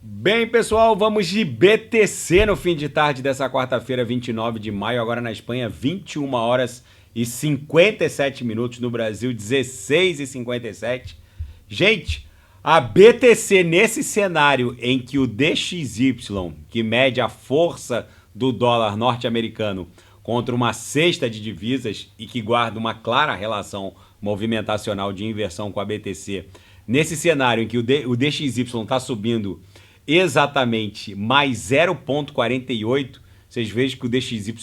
Bem, pessoal, vamos de BTC no fim de tarde dessa quarta-feira, 29 de maio. Agora na Espanha, 21 horas e 57 minutos. No Brasil, 16 e 57. Gente, a BTC nesse cenário em que o DXY, que mede a força do dólar norte-americano contra uma cesta de divisas e que guarda uma clara relação movimentacional de inversão com a BTC, nesse cenário em que o DXY está subindo exatamente mais 0,48, vocês vejam que o DXY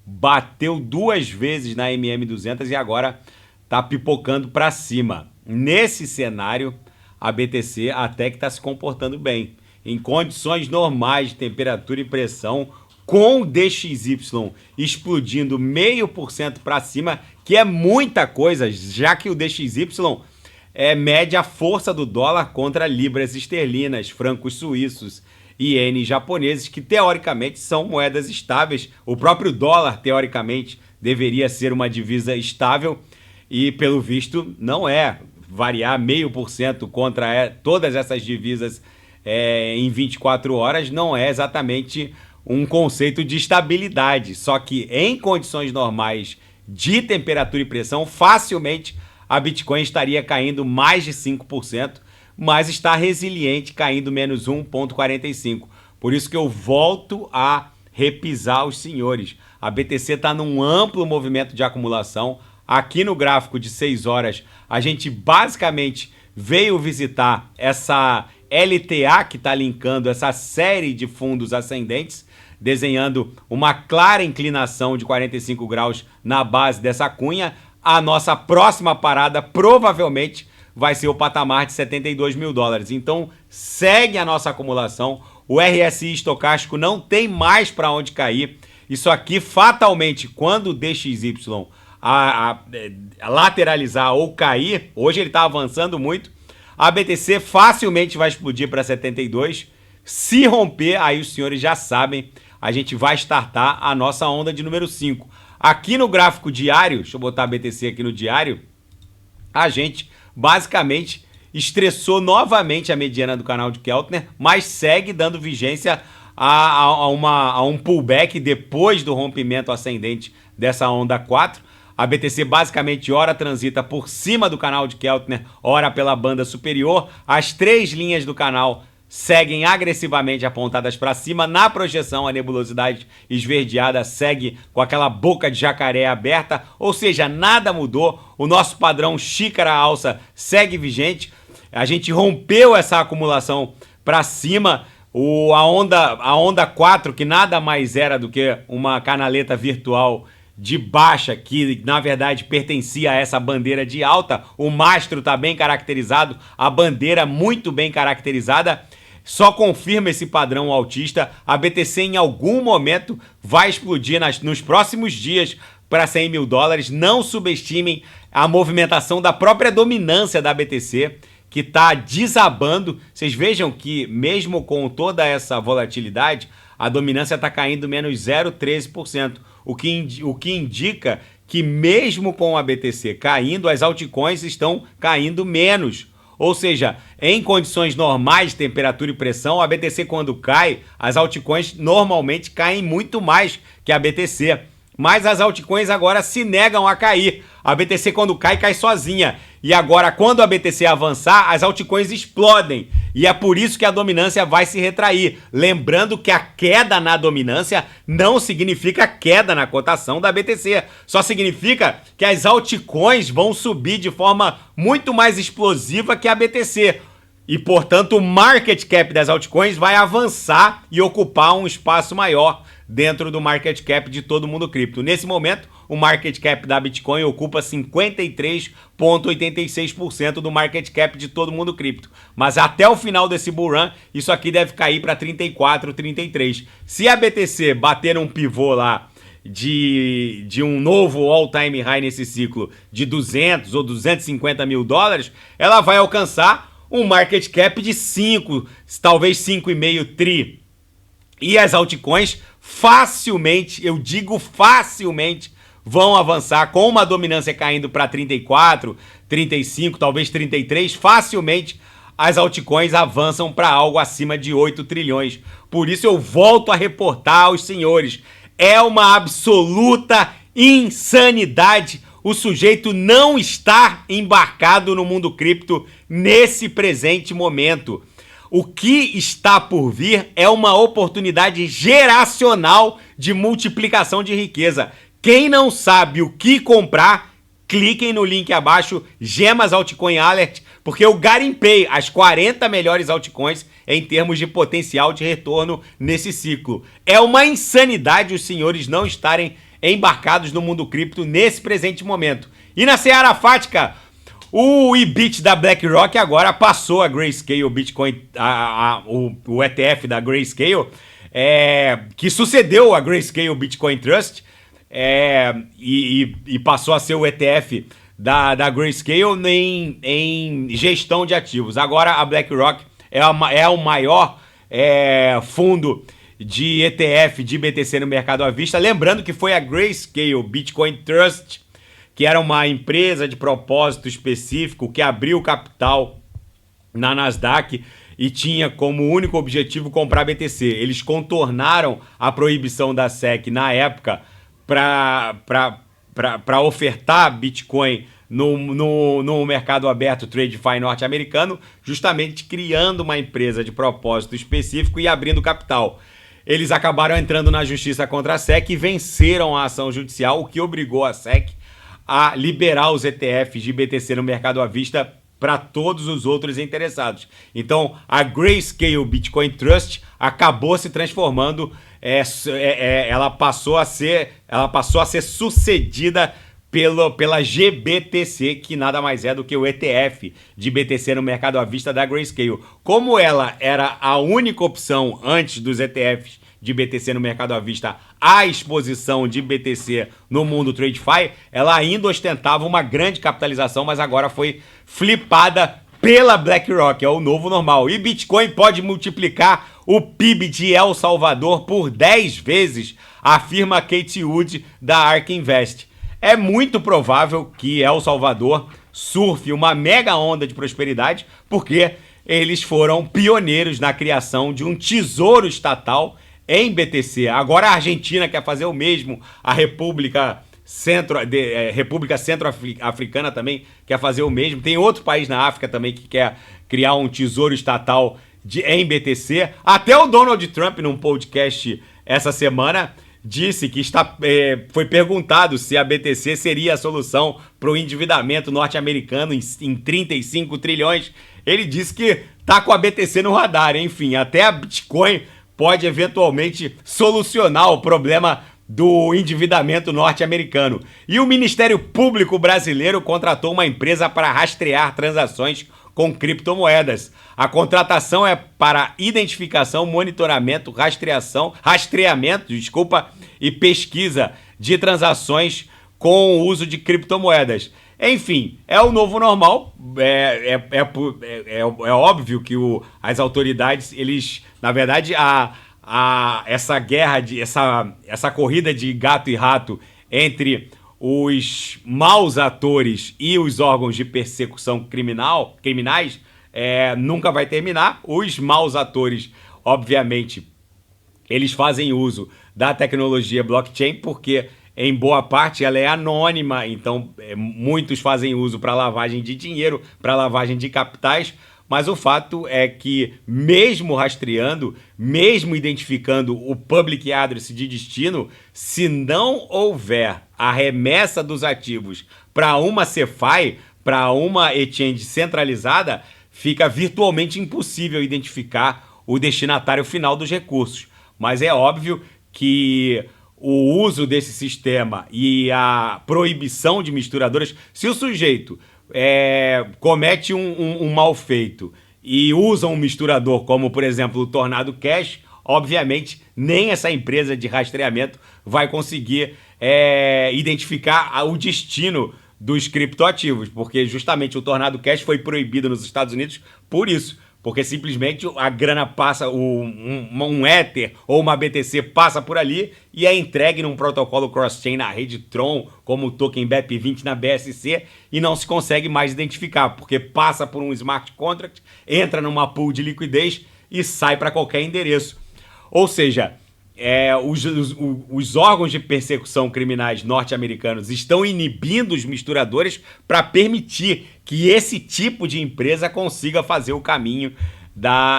bateu duas vezes na MM200 e agora está pipocando para cima. Nesse cenário, a BTC até que está se comportando bem. Em condições normais de temperatura e pressão, com o DXY explodindo 0,5% para cima, que é muita coisa, já que o DXY mede a força do dólar contra libras esterlinas, francos suíços e ienes japoneses, que teoricamente são moedas estáveis. O próprio dólar, teoricamente, deveria ser uma divisa estável e, pelo visto, não é. Variar 0,5% contra todas essas divisas em 24 horas não é exatamente um conceito de estabilidade. Só que em condições normais de temperatura e pressão, facilmente a Bitcoin estaria caindo mais de 5%, mas está resiliente, caindo menos 1,45%. Por isso que eu volto a repisar os senhores. A BTC está num amplo movimento de acumulação. Aqui no gráfico de 6 horas, a gente basicamente veio visitar essa LTA que está linkando essa série de fundos ascendentes, desenhando uma clara inclinação de 45 graus na base dessa cunha. A nossa próxima parada provavelmente vai ser o patamar de 72 mil dólares. Então segue a nossa acumulação. O RSI estocástico não tem mais para onde cair. Isso aqui fatalmente, quando o DXY a lateralizar ou cair, hoje ele está avançando muito, a BTC facilmente vai explodir para 72. Se romper, aí os senhores já sabem, a gente vai startar a nossa onda de número 5. Aqui no gráfico diário, deixa eu botar a BTC aqui no diário, a gente basicamente estressou novamente a mediana do canal de Keltner, mas segue dando vigência a um pullback depois do rompimento ascendente dessa onda 4. A BTC basicamente ora transita por cima do canal de Keltner, ora pela banda superior. As três linhas do canal seguem agressivamente apontadas para cima. Na projeção, a nebulosidade esverdeada segue com aquela boca de jacaré aberta, ou seja, nada mudou. O nosso padrão xícara-alça segue vigente. A gente rompeu essa acumulação para cima. A onda 4, que nada mais era do que uma canaleta virtual de baixa, que na verdade pertencia a essa bandeira de alta. O mastro está bem caracterizado, a bandeira muito bem caracterizada. Só confirma esse padrão altista. A BTC em algum momento vai explodir nos próximos dias para 100 mil dólares. Não subestimem a movimentação da própria dominância da BTC, que está desabando. Vocês vejam que mesmo com toda essa volatilidade, a dominância está caindo menos 0,13%, o que indica que mesmo com a BTC caindo, as altcoins estão caindo menos. Ou seja, em condições normais de temperatura e pressão, a BTC quando cai, as altcoins normalmente caem muito mais que a BTC. Mas as altcoins agora se negam a cair. A BTC quando cai, cai sozinha. E agora, quando a BTC avançar, as altcoins explodem. E é por isso que a dominância vai se retrair. Lembrando que a queda na dominância não significa queda na cotação da BTC. Só significa que as altcoins vão subir de forma muito mais explosiva que a BTC. E, portanto, o market cap das altcoins vai avançar e ocupar um espaço maior dentro do market cap de todo mundo cripto. Nesse momento, o market cap da Bitcoin ocupa 53,86% do market cap de todo mundo cripto. Mas até o final desse bull run, isso aqui deve cair para 34, 33. Se a BTC bater um pivô lá de um novo all-time high nesse ciclo de 200 ou 250 mil dólares, ela vai alcançar um market cap de 5, talvez 5,5 tri. E as altcoins facilmente, eu digo facilmente, vão avançar com uma dominância caindo para 34, 35, talvez 33, facilmente as altcoins avançam para algo acima de 8 trilhões. Por isso eu volto a reportar aos senhores. É uma absoluta insanidade o sujeito não estar embarcado no mundo cripto nesse presente momento. O que está por vir é uma oportunidade geracional de multiplicação de riqueza. Quem não sabe o que comprar, cliquem no link abaixo, Gemas Altcoin Alert, porque eu garimpei as 40 melhores altcoins em termos de potencial de retorno nesse ciclo. É uma insanidade os senhores não estarem embarcados no mundo cripto nesse presente momento. E na Seara Fática, o EBIT da BlackRock agora passou a Grayscale Bitcoin, o ETF da Grayscale, que sucedeu a Grayscale Bitcoin Trust, e passou a ser o ETF da Grayscale em gestão de ativos. Agora a BlackRock é o maior fundo de ETF de BTC no mercado à vista. Lembrando que foi a Grayscale Bitcoin Trust, que era uma empresa de propósito específico que abriu capital na Nasdaq e tinha como único objetivo comprar BTC. Eles contornaram a proibição da SEC na época para ofertar Bitcoin no mercado aberto TradeFi norte-americano, justamente criando uma empresa de propósito específico e abrindo capital. Eles acabaram entrando na justiça contra a SEC e venceram a ação judicial, o que obrigou a SEC a liberar os ETFs de BTC no mercado à vista para todos os outros interessados. Então, a Grayscale Bitcoin Trust acabou se transformando, ela passou a ser sucedida pela GBTC, que nada mais é do que o ETF de BTC no mercado à vista da Grayscale. Como ela era a única opção antes dos ETFs de BTC no mercado à vista à exposição de BTC no mundo TradeFi, ela ainda ostentava uma grande capitalização, mas agora foi flipada pela BlackRock, é o novo normal. E Bitcoin pode multiplicar o PIB de El Salvador por 10 vezes, afirma Kate Wood da ARK Invest. É muito provável que El Salvador surfe uma mega onda de prosperidade, porque eles foram pioneiros na criação de um tesouro estatal em BTC. Agora a Argentina quer fazer o mesmo, a República Centro-Africana também quer fazer o mesmo. Tem outro país na África também que quer criar um tesouro estatal em BTC. Até o Donald Trump, num podcast essa semana, disse que foi perguntado se a BTC seria a solução para o endividamento norte-americano em 35 trilhões. Ele disse que tá com a BTC no radar. Enfim, até a Bitcoin pode eventualmente solucionar o problema do endividamento norte-americano. E o Ministério Público brasileiro contratou uma empresa para rastrear transações com criptomoedas. A contratação é para identificação, monitoramento, rastreamento e pesquisa de transações com o uso de criptomoedas. Enfim, é o novo normal. É óbvio que as autoridades, eles, na verdade, essa guerra, essa corrida de gato e rato entre os maus atores e os órgãos de persecução criminais nunca vai terminar. Os maus atores, obviamente, eles fazem uso da tecnologia blockchain porque, em boa parte, ela é anônima, então muitos fazem uso para lavagem de dinheiro, para lavagem de capitais, mas o fato é que, mesmo rastreando, mesmo identificando o public address de destino, se não houver a remessa dos ativos para uma CeFi, para uma exchange centralizada, fica virtualmente impossível identificar o destinatário final dos recursos. Mas é óbvio que o uso desse sistema e a proibição de misturadoras, se o sujeito comete um mal feito e usa um misturador como, por exemplo, o Tornado Cash, obviamente nem essa empresa de rastreamento vai conseguir identificar o destino dos criptoativos, porque justamente o Tornado Cash foi proibido nos Estados Unidos por isso, porque simplesmente a grana passa, um Ether ou uma BTC passa por ali e é entregue num protocolo cross-chain na rede Tron, como o token BEP20 na BSC, e não se consegue mais identificar, porque passa por um smart contract, entra numa pool de liquidez e sai para qualquer endereço. Ou seja, os órgãos de persecução criminais norte-americanos estão inibindo os misturadores para permitir que esse tipo de empresa consiga fazer o caminho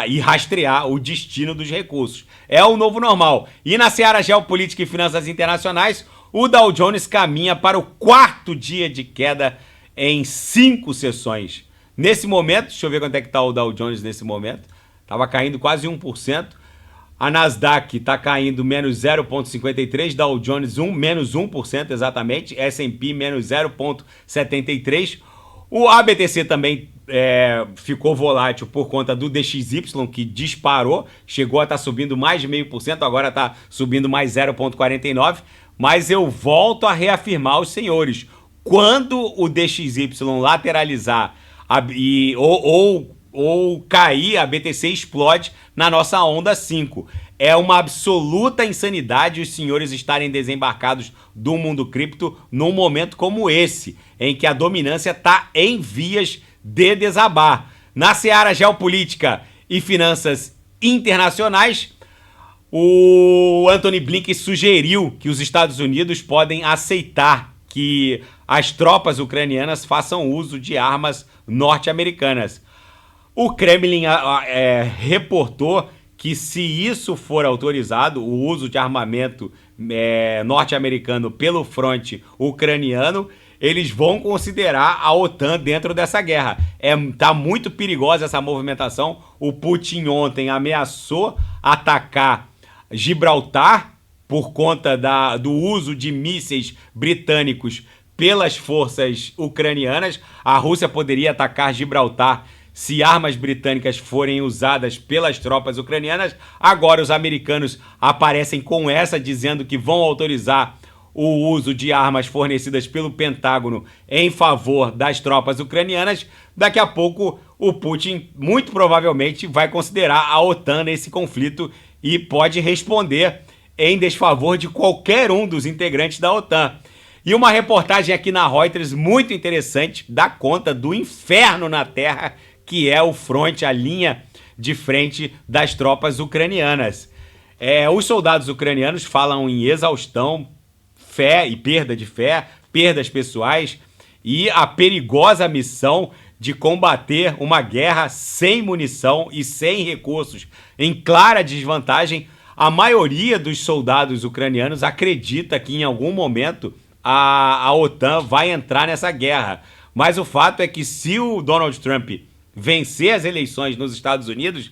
e rastrear o destino dos recursos. É o novo normal. E na seara geopolítica e finanças internacionais, o Dow Jones caminha para o 4º dia de queda em 5 sessões. Nesse momento, deixa eu ver quanto é que está o Dow Jones nesse momento. Estava caindo quase 1%. A Nasdaq está caindo menos 0,53%, Dow Jones menos 1% exatamente, S&P menos 0,73%. O ABTC também ficou volátil por conta do DXY, que disparou, chegou a estar subindo mais de 0,5%, agora está subindo mais 0,49%. Mas eu volto a reafirmar aos senhores, quando o DXY lateralizar ou cair, a BTC explode na nossa onda 5. É uma absoluta insanidade os senhores estarem desembarcados do mundo cripto num momento como esse, em que a dominância está em vias de desabar. Na seara geopolítica e finanças internacionais, o Antony Blinken sugeriu que os Estados Unidos podem aceitar que as tropas ucranianas façam uso de armas norte-americanas. O Kremlin reportou que, se isso for autorizado, o uso de armamento norte-americano pelo fronte ucraniano, eles vão considerar a OTAN dentro dessa guerra. Tá muito perigosa essa movimentação. O Putin ontem ameaçou atacar Gibraltar por conta do uso de mísseis britânicos pelas forças ucranianas. A Rússia poderia atacar Gibraltar se armas britânicas forem usadas pelas tropas ucranianas. Agora os americanos aparecem com essa, dizendo que vão autorizar o uso de armas fornecidas pelo Pentágono em favor das tropas ucranianas. Daqui a pouco o Putin muito provavelmente vai considerar a OTAN nesse conflito e pode responder em desfavor de qualquer um dos integrantes da OTAN. E uma reportagem aqui na Reuters muito interessante dá conta do inferno na Terra que é o fronte, a linha de frente das tropas ucranianas. Os soldados ucranianos falam em exaustão, fé e perda de fé, perdas pessoais e a perigosa missão de combater uma guerra sem munição e sem recursos. Em clara desvantagem, a maioria dos soldados ucranianos acredita que em algum momento a OTAN vai entrar nessa guerra. Mas o fato é que, se o Donald Trump vencer as eleições nos Estados Unidos,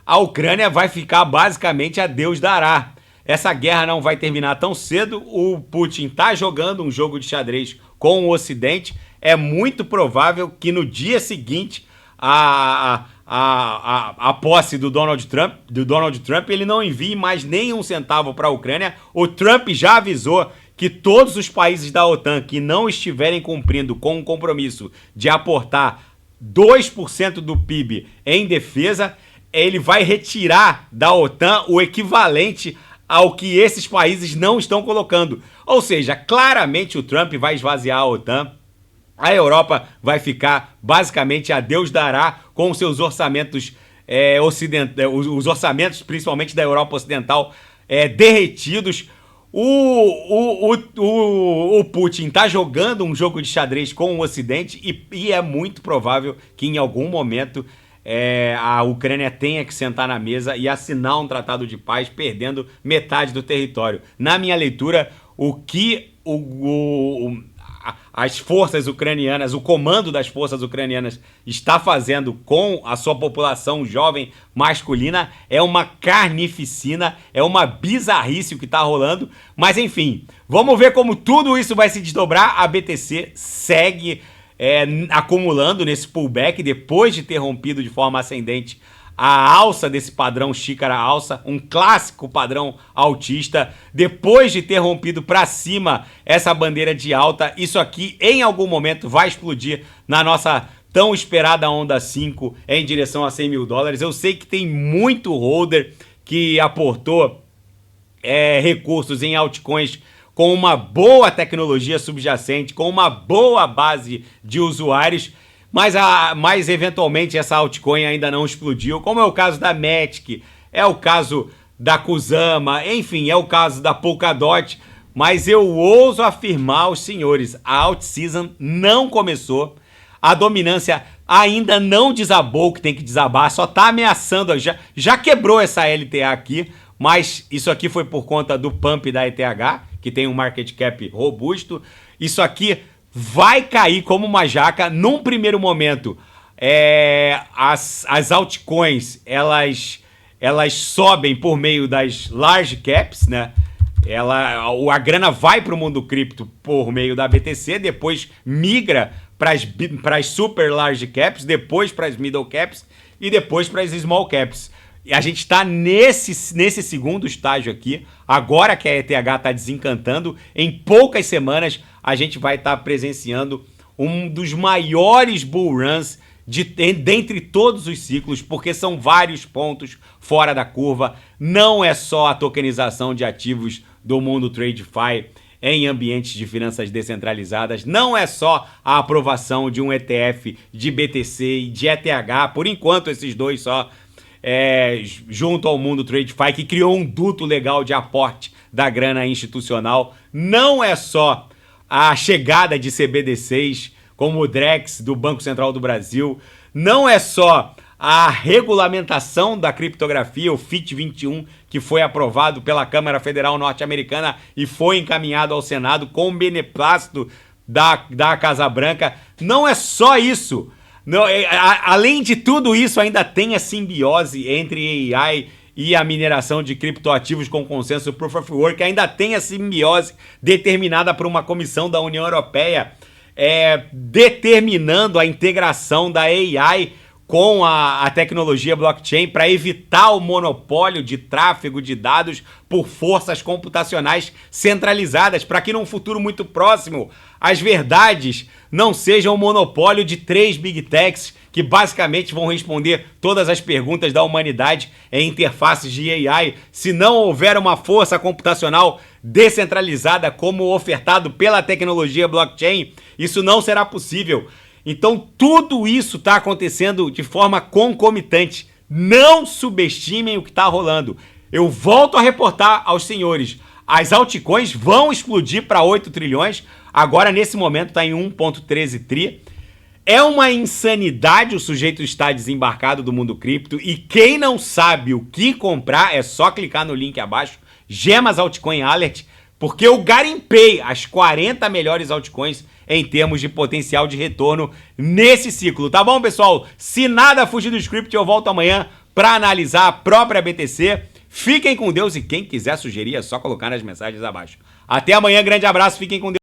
a Ucrânia vai ficar basicamente a Deus dará. Essa guerra não vai terminar tão cedo. O Putin está jogando um jogo de xadrez com o Ocidente. É muito provável que no dia seguinte a posse do Donald Trump, ele não envie mais nem um centavo para a Ucrânia. O Trump já avisou que todos os países da OTAN que não estiverem cumprindo com o compromisso de aportar 2% do PIB em defesa, ele vai retirar da OTAN o equivalente ao que esses países não estão colocando. Ou seja, claramente o Trump vai esvaziar a OTAN. A Europa vai ficar basicamente a Deus dará com os seus orçamentos os orçamentos, principalmente da Europa Ocidental, derretidos. O Putin está jogando um jogo de xadrez com o Ocidente e é muito provável que em algum momento a Ucrânia tenha que sentar na mesa e assinar um tratado de paz, perdendo metade do território. Na minha leitura, o que as forças ucranianas, o comando das forças ucranianas está fazendo com a sua população jovem masculina é uma carnificina, é uma bizarrice o que está rolando. Mas enfim, vamos ver como tudo isso vai se desdobrar. A BTC segue acumulando nesse pullback depois de ter rompido de forma ascendente a alça desse padrão xícara alça, um clássico padrão altista. Depois de ter rompido para cima essa bandeira de alta, isso aqui em algum momento vai explodir na nossa tão esperada onda 5 em direção a 100 mil dólares. Eu sei que tem muito holder que aportou recursos em altcoins com uma boa tecnologia subjacente, com uma boa base de usuários, mas eventualmente essa altcoin ainda não explodiu, como é o caso da Matic, é o caso da Kusama, enfim, é o caso da Polkadot, mas eu ouso afirmar aos senhores, a alt season não começou, a dominância ainda não desabou o que tem que desabar, só tá ameaçando, já quebrou essa LTA aqui, mas isso aqui foi por conta do pump da ETH, que tem um market cap robusto. Isso aqui vai cair como uma jaca. Num primeiro momento, as altcoins, elas sobem por meio das large caps, né? A grana vai para o mundo cripto por meio da BTC, depois migra para as super large caps, depois para as middle caps e depois para as small caps. E a gente está nesse segundo estágio aqui, agora que a ETH está desencantando, em poucas semanas a gente vai estar presenciando um dos maiores bull runs dentre todos os ciclos, porque são vários pontos fora da curva, não é só a tokenização de ativos do mundo TradeFi em ambientes de finanças descentralizadas, não é só a aprovação de um ETF de BTC e de ETH, por enquanto esses dois só, junto ao mundo TradeFi, que criou um duto legal de aporte da grana institucional. Não é só a chegada de CBDCs, como o Drex do Banco Central do Brasil, não é só a regulamentação da criptografia, o FIT 21, que foi aprovado pela Câmara Federal Norte-Americana e foi encaminhado ao Senado com o beneplácito da Casa Branca. Não é só isso. Não, além de tudo isso, ainda tem a simbiose entre AI e a mineração de criptoativos com consenso Proof of Work, ainda tem a simbiose determinada por uma comissão da União Europeia determinando a integração da AI com a tecnologia blockchain para evitar o monopólio de tráfego de dados por forças computacionais centralizadas, para que num futuro muito próximo as verdades não sejam o monopólio de 3 big techs que basicamente vão responder todas as perguntas da humanidade em interfaces de AI. Se não houver uma força computacional descentralizada como ofertado pela tecnologia blockchain, isso não será possível. Então tudo isso está acontecendo de forma concomitante. Não subestimem o que está rolando. Eu volto a reportar aos senhores. As altcoins vão explodir para 8 trilhões. Agora, nesse momento, está em 1,13 tri. É uma insanidade o sujeito estar desembarcado do mundo cripto. E quem não sabe o que comprar, é só clicar no link abaixo. Gemas Altcoin Alert. Porque eu garimpei as 40 melhores altcoins em termos de potencial de retorno nesse ciclo. Tá bom, pessoal? Se nada fugir do script, eu volto amanhã para analisar a própria BTC. Fiquem com Deus e quem quiser sugerir é só colocar nas mensagens abaixo. Até amanhã, grande abraço, fiquem com Deus.